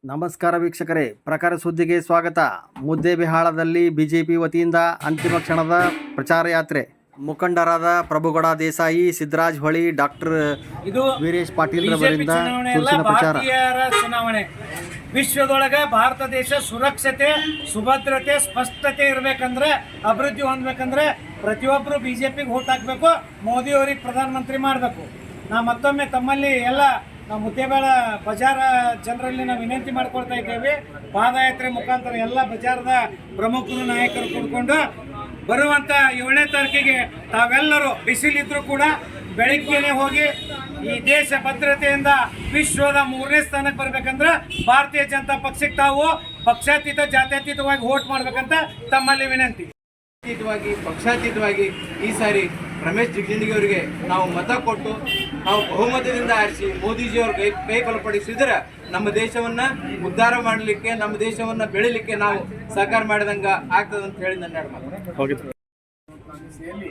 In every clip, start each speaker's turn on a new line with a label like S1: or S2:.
S1: ನಮಸ್ಕಾರ ವೀಕ್ಷಕರೇ, ಪ್ರಖರ ಸುದ್ದಿಗೆ ಸ್ವಾಗತ. ಮುದ್ದೇಬಿಹಾಳದಲ್ಲಿ ಬಿಜೆಪಿ ವತಿಯಿಂದ ಅಂತಿಮ ಕ್ಷಣದ ಪ್ರಚಾರ ಯಾತ್ರೆ. ಮುಖಂಡರಾದ ಪ್ರಭುಗೌಡ ದೇಸಾಯಿ, ಸಿದ್ದರಾಜ್ ಹೊಳಿ, ಡಾಕ್ಟರ್ ವೀರೇಶ್ ಪಾಟೀಲ್ ರವರಿಂದ ತುರ್ಸಿನ ಪ್ರಚಾರ.
S2: ಚುನಾವಣೆ ವಿಶ್ವದೊಳಗೆ ಭಾರತ ದೇಶ ಸುರಕ್ಷತೆ, ಸುಭದ್ರತೆ, ಸ್ಪಷ್ಟತೆ ಇರಬೇಕಂದ್ರೆ, ಅಭಿವೃದ್ಧಿ ಹೊಂದಬೇಕಂದ್ರೆ ಪ್ರತಿಯೊಬ್ಬರು ಬಿಜೆಪಿಗೆ ವೋಟ್ ಹಾಕಬೇಕು, ಮೋದಿಯವರಿಗೆ ಪ್ರಧಾನಮಂತ್ರಿ ಮಾಡಬೇಕು. ನಾ ಮತ್ತೊಮ್ಮೆ ತಮ್ಮಲ್ಲಿ ಎಲ್ಲ ನಾವು ಮುದ್ದೇಬೇಳ ಬಜಾರ ಜನರಲ್ಲಿ ನಾವು ವಿನಂತಿ ಮಾಡ್ಕೊಳ್ತಾ ಇದ್ದೇವೆ. ಪಾದಯಾತ್ರೆ ಮುಖಾಂತರ ಎಲ್ಲ ಬಜಾರದ ಪ್ರಮುಖರು, ನಾಯಕರು ಕೂಡ್ಕೊಂಡು ಬರುವಂಥ 7ನೇ ತಾರೀಕಿಗೆ ತಾವೆಲ್ಲರೂ ಬಿಸಿಲಿದ್ರು ಕೂಡ ಬೆಳಗ್ಗೆನೆ ಹೋಗಿ ಈ ದೇಶ ಭದ್ರತೆಯಿಂದ ವಿಶ್ವದ 3ನೇ ಸ್ಥಾನಕ್ಕೆ ಬರಬೇಕಂದ್ರೆ ಭಾರತೀಯ ಜನತಾ ಪಕ್ಷಕ್ಕೆ ತಾವು ಪಕ್ಷಾತೀತ, ಜಾತ್ಯತೀತವಾಗಿ ವೋಟ್ ಮಾಡ್ಬೇಕಂತ ತಮ್ಮಲ್ಲಿ ವಿನಂತಿ.
S3: ಪಕ್ಷಾತೀತವಾಗಿ ಈ ಸಾರಿ ರಮೇಶ್ ಜಿಗಜಿಣಗಿ ಅವರಿಗೆ ನಾವು ಮತ ಕೊಟ್ಟು ನಾವು ಬಹುಮತದಿಂದ ಆರಿಸಿ ಮೋದಿಜಿಯವ್ರ ಕೈ ಬಲಪಡಿಸಿದ್ರೆ ನಮ್ಮ ದೇಶವನ್ನ ಉದ್ಧಾರ ಮಾಡಲಿಕ್ಕೆ, ನಮ್ಮ ದೇಶವನ್ನ ಬೆಳಿಲಿಕ್ಕೆ ನಾವು ಸಹಕಾರ ಮಾಡಿದಂಗ ಆಗ್ತದೆ ಅಂತ ಹೇಳಿ ನನ್ನ
S4: ದಿಸೆಯಲ್ಲಿ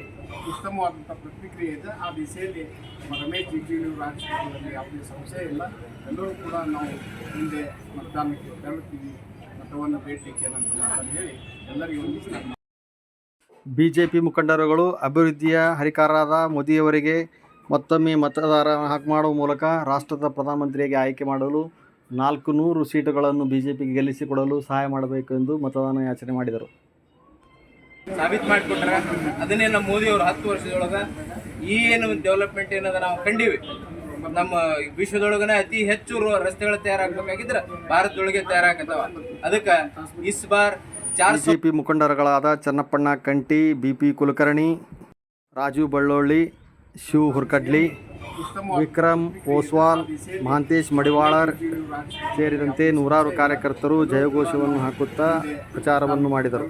S4: ಉತ್ತಮವಾದಂಥ ಪ್ರತಿಕ್ರಿಯೆ ಇದೆ. ಆ ದಿಸೆಯಲ್ಲಿ ರಮೇಶ್ ಜಿಗಜಿಣಗಿ ರಾಜಕೀಯದಲ್ಲಿ ಯಾವುದೇ ಸಂಶಯ ಇಲ್ಲ. ಎಲ್ಲರೂ ಕೂಡ ನಾವು ಹಿಂದೆ ಮತದಾನಕ್ಕೆ ತೆರಳುತ್ತೀವಿ, ಮತವನ್ನು ಬೇಡಲಿಕ್ಕೆ ಅಂತ ಹೇಳಿ ಎಲ್ಲರಿಗೂ ಒಂದು
S1: ಬಿಜೆಪಿ ಮುಖಂಡರುಗಳು ಅಭಿವೃದ್ಧಿಯ ಹರಿಕಾರರಾದ ಮೋದಿಯವರಿಗೆ ಮತ್ತೊಮ್ಮೆ ಮತದಾರ ಹಾಕಿ ಮಾಡುವ ಮೂಲಕ ರಾಷ್ಟ್ರದ ಪ್ರಧಾನಮಂತ್ರಿಯಾಗಿ ಆಯ್ಕೆ ಮಾಡಲು 400 ಸೀಟುಗಳನ್ನು ಬಿಜೆಪಿಗೆ ಗೆಲ್ಲಿಸಿಕೊಡಲು ಸಹಾಯ ಮಾಡಬೇಕು ಎಂದು ಮತದಾನ ಯಾಚನೆ ಮಾಡಿದರು.
S3: ಸಾಬೀತು ಮಾಡಿಕೊಟ್ರೆ ಅದನ್ನೇ ನಮ್ಮ ಮೋದಿಯವರು 10 ವರ್ಷದೊಳಗೆ ಈ ಏನು ಡೆವಲಪ್ಮೆಂಟ್ ಏನದ ನಾವು ಕಂಡೀವಿ. ನಮ್ಮ ವಿಶ್ವದೊಳಗನೆ ಅತಿ ಹೆಚ್ಚು ರಸ್ತೆಗಳು ತಯಾರಾಗಬೇಕಾಗಿದ್ರೆ ಭಾರತದೊಳಗೆ ತಯಾರಾಗತ್ತವ. ಅದಕ್ಕೆ ಇಸ್ ಬಾರ್
S1: ಬಿಜೆಪಿ ಮುಖಂಡರುಗಳಾದ ಚನ್ನಪ್ಪಣ್ಣ ಕಂಟಿ, ಬಿಪಿ ಕುಲಕರ್ಣಿ, ರಾಜು ಬಳ್ಳೊಳ್ಳಿ, ಶಿವ್ ಹುರ್ಕಡ್ಲಿ, ವಿಕ್ರಮ್ ಓಸ್ವಾಲ್, ಮಹಾಂತೇಶ್ ಮಡಿವಾಳರ್ ಸೇರಿದಂತೆ ನೂರಾರು ಕಾರ್ಯಕರ್ತರು ಜಯಘೋಷವನ್ನು ಹಾಕುತ್ತಾ ಪ್ರಚಾರವನ್ನು ಮಾಡಿದರು.